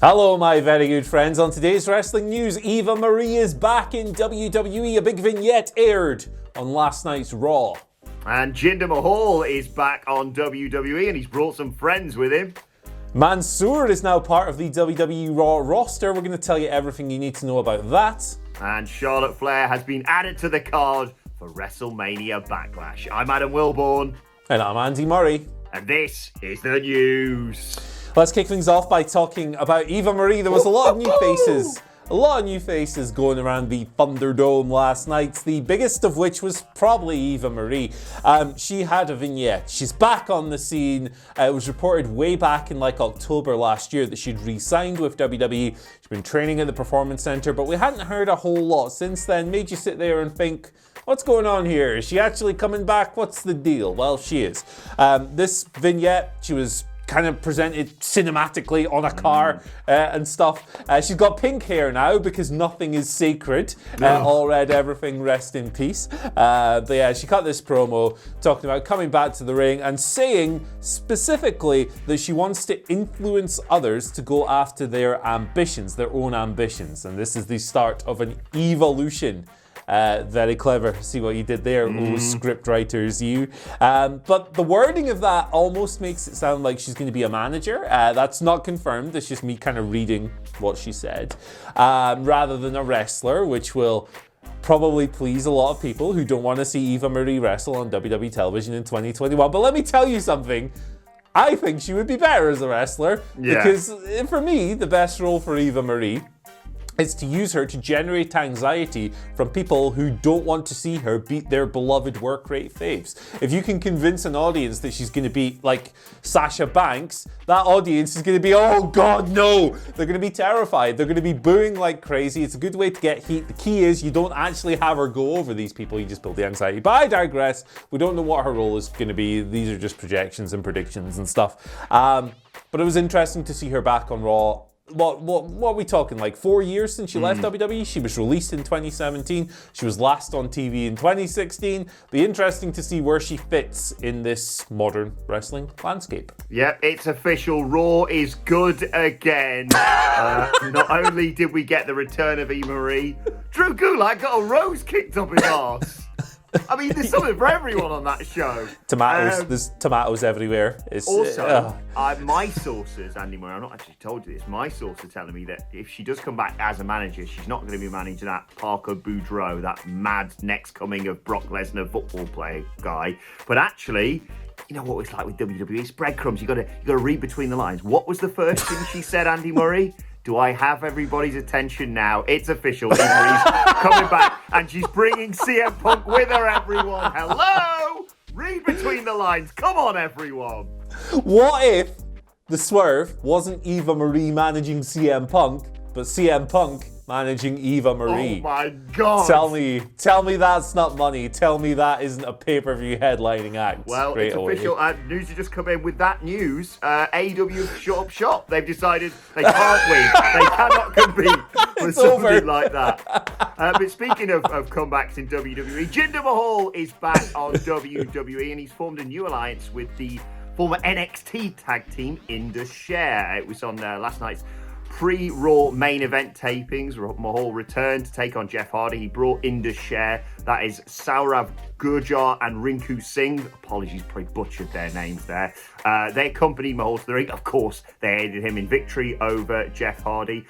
Hello, my very good friends. On today's wrestling news, Eva Marie is back in WWE. A big vignette aired on last night's Raw. And Jinder Mahal is back on WWE and he's brought some friends with him. Mansoor is now part of the WWE Raw roster. We're going to tell you everything you need to know about that. And Charlotte Flair has been added to the card for WrestleMania Backlash. I'm Adam Wilborn. And I'm Andy Murray. And this is the news. Let's kick things off by talking about Eva Marie. There was a lot of new faces. A lot of new faces going around the Thunderdome last night, the biggest of which was probably Eva Marie. She had a vignette. She's back on the scene. It was reported way back in October last year that she'd re-signed with WWE. She's been training at the Performance Center, but we hadn't heard a whole lot since then. Made you sit there and think, what's going on here? Is she actually coming back? What's the deal? Well, she is. This vignette, she was kind of presented cinematically on a car and stuff. She's got pink hair now because nothing is sacred. All red, everything, rest in peace. But yeah, she cut this promo talking about coming back to the ring and saying specifically that she wants to influence others to go after their ambitions, their own ambitions. And this is the start of an evolution. Very clever. See what you did there, script writers, you. But the wording of that almost makes it sound like she's going to be a manager. That's not confirmed. It's just me kind of reading what she said. Rather than a wrestler, which will probably please a lot of people who don't want to see Eva Marie wrestle on WWE television in 2021. But let me tell you something. I think she would be better as a wrestler. Yeah. Because for me, the best role for Eva Marie is to use her to generate anxiety from people who don't want to see her beat their beloved work rate faves. If you can convince an audience that she's going to beat like Sasha Banks, that audience is going to be, oh God, no! They're going to be terrified. They're going to be booing like crazy. It's a good way to get heat. The key is you don't actually have her go over these people. You just build the anxiety. But I digress. We don't know what her role is going to be. These are just projections and predictions and stuff. But it was interesting to see her back on Raw. What are we talking, 4 years since she left WWE? She was released in 2017. She was last on TV in 2016. Be interesting to see where she fits in this modern wrestling landscape. Yep, it's official. Raw is good again. Not only did we get the return of Eva Marie, Drew Gulak got a rose kicked up his arse. I mean, there's something for everyone on that show. Tomatoes, there's tomatoes everywhere. My sources, Andy Murray, I've not actually told you this, my sources are telling me that if she does come back as a manager, she's not going to be managing that Parker Boudreaux, that mad next coming of Brock Lesnar football player guy. But actually, you know what it's like with WWE? It's breadcrumbs. You got to read between the lines. What was the first thing she said, Andy Murray? Do I have everybody's attention now? It's official. Eva Marie's coming back, and she's bringing CM Punk with her, everyone. Hello? Read between the lines. Come on, everyone. What if the swerve wasn't Eva Marie managing CM Punk, but CM Punk managing Eva Marie? Oh my God. Tell me that's not money. Tell me that isn't a pay-per-view headlining act. Well, it's official. News has just come in with that news. AEW have shut up shop. They've decided they can't win. They cannot compete with something like that. But speaking of comebacks in WWE, Jinder Mahal is back on WWE and he's formed a new alliance with the former NXT tag team Indus Sher. It was on last night's pre-Raw main event tapings. Mahal returned to take on Jeff Hardy. He brought Indus Sher, that is Saurav Gurjar and Rinku Singh. Apologies, probably butchered their names there. They accompanied Mahal to the ring. Of course, they aided him in victory over Jeff Hardy.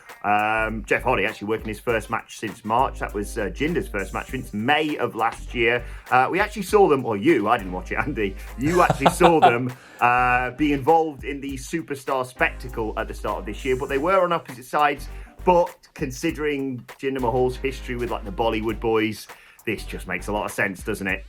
Jeff Hardy actually working his first match since March. That was Jinder's first match since May of last year. We actually saw them, or you, I didn't watch it, Andy. You actually saw them be involved in the Superstar Spectacle at the start of this year, but they were on opposite sides. But considering Jinder Mahal's history with the Bollywood boys, this just makes a lot of sense, doesn't it?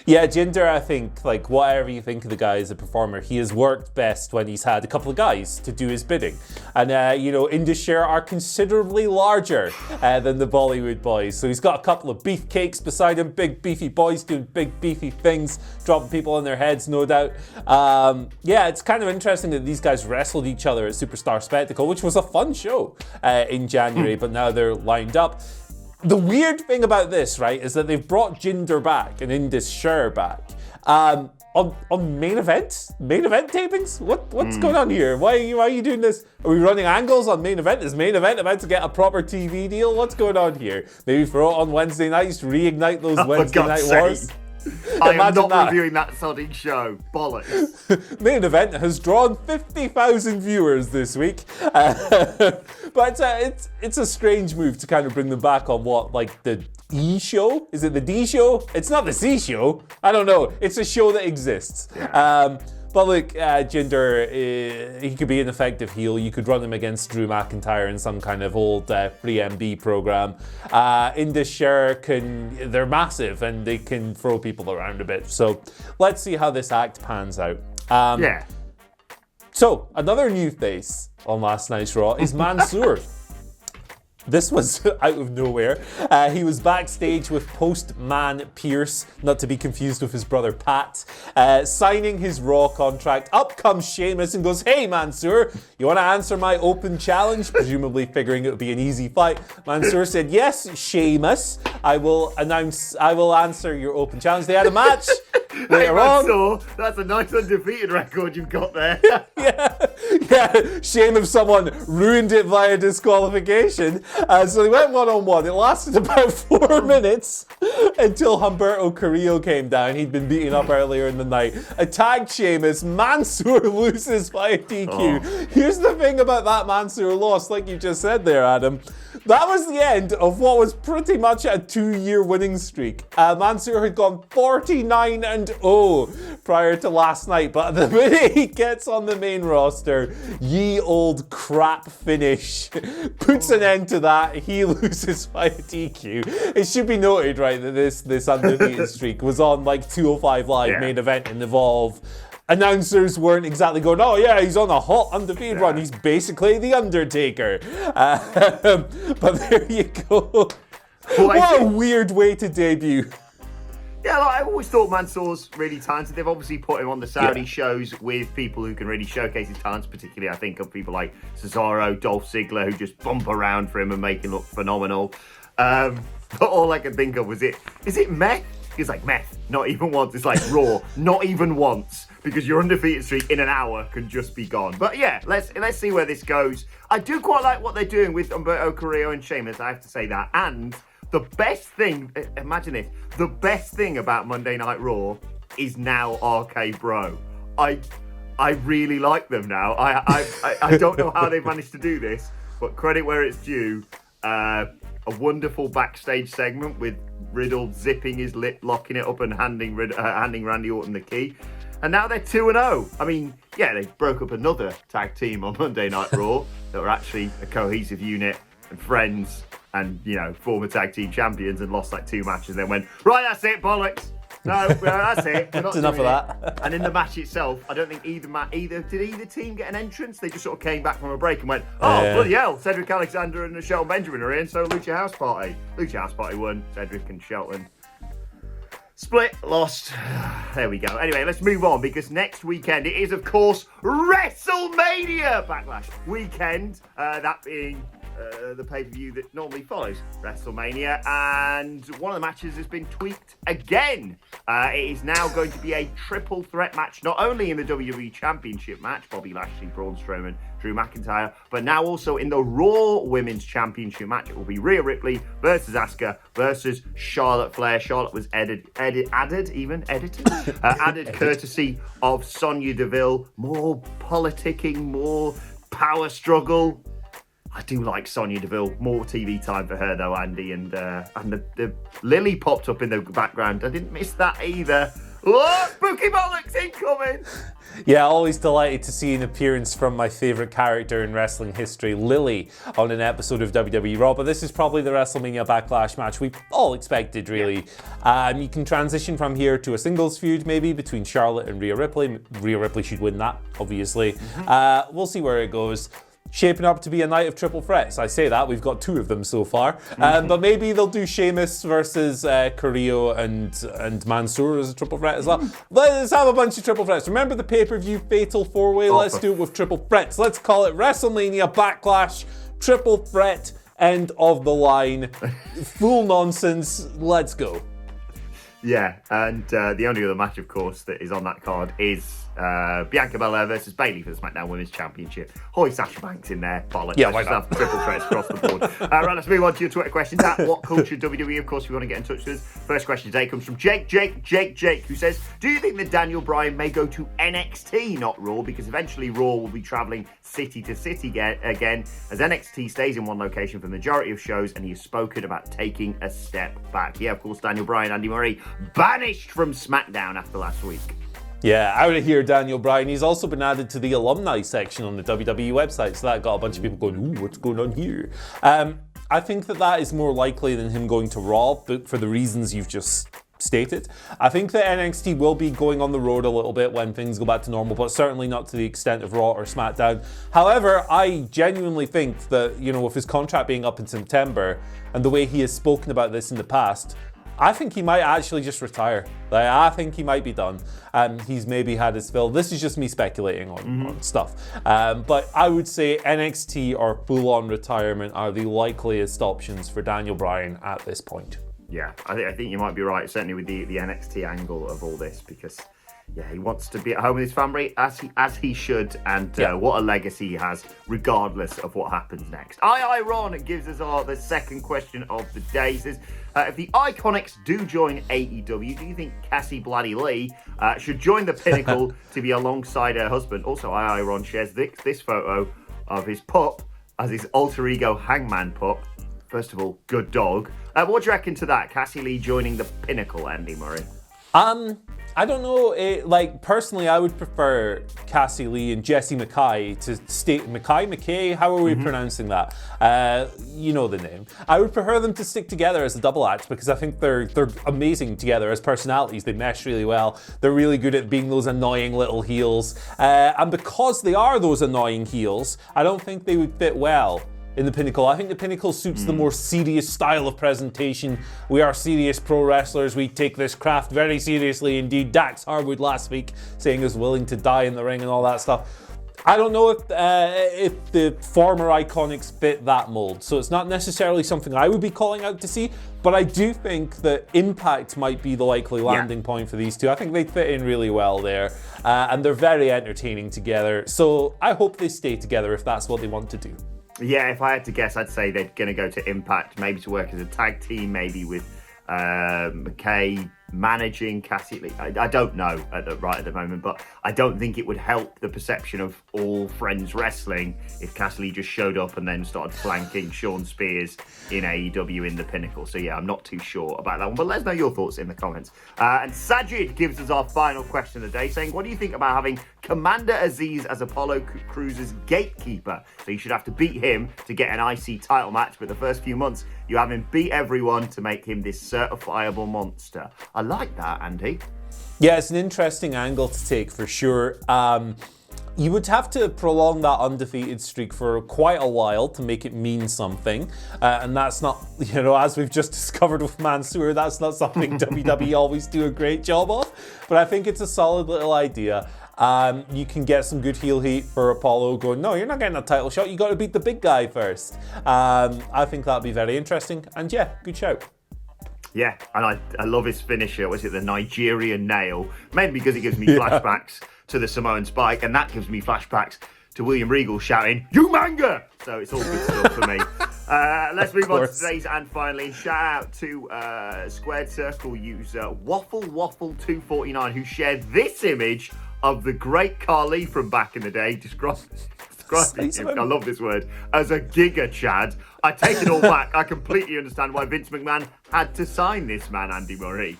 Yeah, Jinder, I think, whatever you think of the guy as a performer, he has worked best when he's had a couple of guys to do his bidding. And, Indus Sher are considerably larger than the Bollywood boys. So he's got a couple of beefcakes beside him, big beefy boys doing big beefy things, dropping people on their heads, no doubt. It's kind of interesting that these guys wrestled each other at Superstar Spectacle, which was a fun show in January, but now they're lined up. The weird thing about this, right, is that they've brought Jinder back and Indus Sher back. on main event tapings? What's going on here? Why are you doing this? Are we running angles on main event? Is main event about to get a proper TV deal? What's going on here? Maybe throw it on Wednesday nights, reignite those Wednesday night wars. I am not reviewing that sodding show. Bollocks. Main event has drawn 50,000 viewers this week. But it's a strange move to kind of bring them back on the E show? Is it the D show? It's not the C show. I don't know. It's a show that exists. Yeah. But look, Jinder, he could be an effective heel. You could run him against Drew McIntyre in some kind of old free MB program. Indus they're massive and they can throw people around a bit. So let's see how this act pans out. So another new face on last night's Raw is Mansoor. This was out of nowhere. He was backstage with Postman Pierce, not to be confused with his brother Pat, signing his Raw contract. Up comes Sheamus and goes, "Hey Mansoor, you want to answer my open challenge?" Presumably figuring it would be an easy fight. Mansoor said, "Yes, Sheamus, I will answer your open challenge." They had a match. Later on. That's a nice undefeated record you've got there. yeah. Shame if someone ruined it via disqualification. So they went one-on-one. It lasted about 4 minutes until Humberto Carrillo came down. He'd been beaten up earlier in the night. Attacked Sheamus. Mansoor loses by DQ. Here's the thing about that Mansoor loss, like you just said there, Adam. That was the end of what was pretty much a 2-year winning streak. Mansoor had gone 49-0 prior to last night, but the minute he gets on the main roster, ye old crap finish puts an end to that. He loses by a DQ. It should be noted, right, that this undefeated streak was on 205 Live main event in Evolve. Announcers weren't exactly going, "Oh yeah, he's on a hot undefeated run. He's basically the Undertaker." But there you go. What a weird way to debut. Yeah, I always thought Mansoor's really talented. They've obviously put him on the Saudi shows with people who can really showcase his talents, particularly I think of people like Cesaro, Dolph Ziggler, who just bump around for him and make him look phenomenal. But all I can think of is it meth? He's like, meth, not even once. It's like Raw, not even once. Because your undefeated streak in an hour can just be gone. But yeah, let's see where this goes. I do quite like what they're doing with Humberto Carrillo and Sheamus, I have to say that. And the best thing, imagine this, the best thing about Monday Night Raw is now RK Bro. I really like them now. I don't know how they've managed to do this, but credit where it's due. A wonderful backstage segment with Riddle zipping his lip, locking it up and handing Randy Orton the key. And now they're 2-0. I mean, yeah, they broke up another tag team on Monday Night Raw that were actually a cohesive unit and friends and, former tag team champions and lost 2 matches and then went, "Right, that's it, bollocks. No, that's it. That's enough of that." And in the match itself, I don't think did either team get an entrance? They just sort of came back from a break and went, bloody hell, Cedric Alexander and Shelton Benjamin are in, so Lucha House Party. Lucha House Party won, Cedric and Shelton split, lost. There we go. Anyway, let's move on because next weekend it is, of course, WrestleMania Backlash weekend. That being the pay-per-view that normally follows WrestleMania, and one of the matches has been tweaked again. It is now going to be a triple threat match, not only in the WWE Championship match, Bobby Lashley, Braun Strowman, Drew McIntyre, but now also in the Raw Women's Championship match. It will be Rhea Ripley versus Asuka versus Charlotte Flair. Charlotte was added courtesy of Sonya Deville. More politicking, more power struggle. I do like Sonya Deville. More TV time for her though, Andy, and the Lily popped up in the background. I didn't miss that either. Oh, spooky bollocks incoming! Yeah, always delighted to see an appearance from my favourite character in wrestling history, Lily, on an episode of WWE Raw. But this is probably the WrestleMania Backlash match we've all expected, really. Yeah. You can transition from here to a singles feud, maybe, between Charlotte and Rhea Ripley. Rhea Ripley should win that, obviously. Mm-hmm. We'll see where it goes. Shaping up to be a night of triple threats. I say that, we've got 2 of them so far. But maybe they'll do Sheamus versus Carrillo and Mansoor as a triple threat as well. Let's have a bunch of triple threats. Remember the pay-per-view Fatal 4-Way? Let's do it with triple threats. Let's call it WrestleMania Backlash, triple threat, end of the line. Full nonsense. Let's go. Yeah, and the only other match, of course, that is on that card is Bianca Belair versus Bayley for the SmackDown Women's Championship. Hoy Sasha Banks in there. Bollocks. Yeah, I just have triple threats across the board. Right, let's move on to your Twitter questions. At WhatCulture WWE, of course, if you want to get in touch with us. First question today comes from Jake, who says, do you think that Daniel Bryan may go to NXT, not Raw? Because eventually Raw will be travelling city to city again, as NXT stays in one location for the majority of shows, and he has spoken about taking a step back. Yeah, of course, Daniel Bryan, Andy Murray, banished from SmackDown after last week. Yeah, out of here, Daniel Bryan. He's also been added to the alumni section on the WWE website, so that got a bunch of people going, ooh, what's going on here? I think that is more likely than him going to Raw, but for the reasons you've just stated. I think that NXT will be going on the road a little bit when things go back to normal, but certainly not to the extent of Raw or SmackDown. However, I genuinely think that, with his contract being up in September and the way he has spoken about this in the past, I think he might actually just retire. I think he might be done. He's maybe had his fill. This is just me speculating on stuff. But I would say NXT or full-on retirement are the likeliest options for Daniel Bryan at this point. Yeah, I think you might be right, certainly with the NXT angle of all this, because he wants to be at home with his family as he should, and what a legacy he has, regardless of what happens next. Ron gives us the second question of the day. He says, if the Iconics do join AEW, do you think Cassie Bloody Lee should join the Pinnacle to be alongside her husband? Also, Ron shares this photo of his pup as his alter ego Hangman pup. First of all, good dog. What do you reckon to that? Cassie Lee joining the Pinnacle, Andy Murray? I don't know. Personally, I would prefer Cassie Lee and Jessie McKay to stay. McKay? How are we pronouncing that? You know the name. I would prefer them to stick together as a double act because I think they're amazing together as personalities. They mesh really well. They're really good at being those annoying little heels. And because they are those annoying heels, I don't think they would fit well in the Pinnacle. I think the Pinnacle suits the more serious style of presentation. We are serious pro wrestlers. We take this craft very seriously indeed. Dax Harwood last week saying he's willing to die in the ring and all that stuff. I don't know if the former Iconics fit that mold, so it's not necessarily something I would be calling out to see, but I do think that Impact might be the likely landing point for these two. I think they fit in really well there, and they're very entertaining together, so I hope they stay together if that's what they want to do. Yeah, if I had to guess, I'd say they're going to go to Impact, maybe to work as a tag team, maybe with McKay managing Cassie Lee. I don't know right at the moment, but I don't think it would help the perception of all friends wrestling if Cassie Lee just showed up and then started flanking Sean Spears in AEW in the Pinnacle. So yeah, I'm not too sure about that one, but let us know your thoughts in the comments. And Sajid gives us our final question of the day, saying, what do you think about having Commander Aziz as Apollo Crews' gatekeeper? So you should have to beat him to get an IC title match, but the first few months you have him beat everyone to make him this certifiable monster. I like that, Andy. Yeah, it's an interesting angle to take for sure. You would have to prolong that undefeated streak for quite a while to make it mean something. And that's not, as we've just discovered with Mansoor, that's not something WWE always do a great job of. But I think it's a solid little idea. You can get some good heel heat for Apollo going, no, you're not getting a title shot. You got to beat the big guy first. I think that'd be very interesting. And yeah, good shout. Yeah, and I love his finisher. Was it the Nigerian nail? Mainly because it gives me flashbacks to the Samoan Spike, and that gives me flashbacks to William Regal shouting, "You manga!" So it's all good stuff for me. Let's move on to today's and finally. Shout out to Squared Circle user Waffle249 who shared this image of the great Khali from back in the day, describing him, I love this word, as a Giga Chad. I take it all back. I completely understand why Vince McMahon had to sign this man, Andy Murray.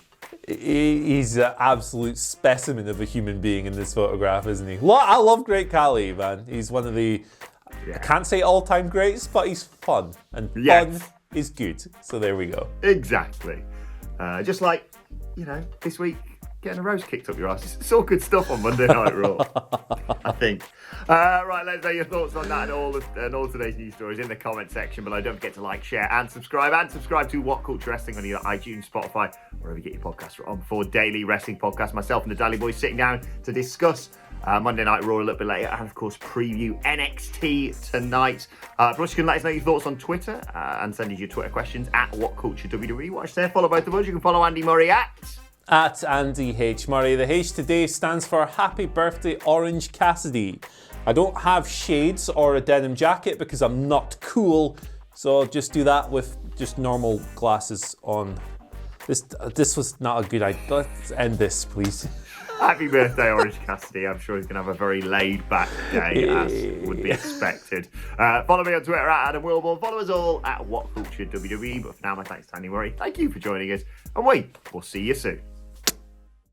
He's an absolute specimen of a human being in this photograph, isn't he? I love Great Khali, man. He's one of the, I can't say all-time greats, but he's fun. And fun is good. So there we go. Exactly. Just like, this week, getting a rose kicked up your ass. It's all good stuff on Monday Night Raw, I think. Right, let us know your thoughts on that and all today's news stories in the comment section below. Don't forget to like, share, and subscribe. And subscribe to What Culture Wrestling on either iTunes, Spotify, wherever you get your podcasts from for daily wrestling podcasts. Myself and the Daily Boys sitting down to discuss Monday Night Raw a little bit later, and of course preview NXT tonight. Of course, you can let us know your thoughts on Twitter and send us your Twitter questions at WhatCulture WWE. Watch there, follow both of us. You can follow Andy Murray at At Andy H. Murray. The H today stands for Happy Birthday Orange Cassidy. I don't have shades or a denim jacket because I'm not cool, so I'll just do that with just normal glasses on. This was not a good idea. Let's end this, please. Happy birthday, Orange Cassidy. I'm sure he's going to have a very laid-back day, as would be expected. Follow me on Twitter at Adam Wilborn. Follow us all at WhatCulture WWE. But for now, my thanks to Andy Murray. Thank you for joining us, and we'll see you soon.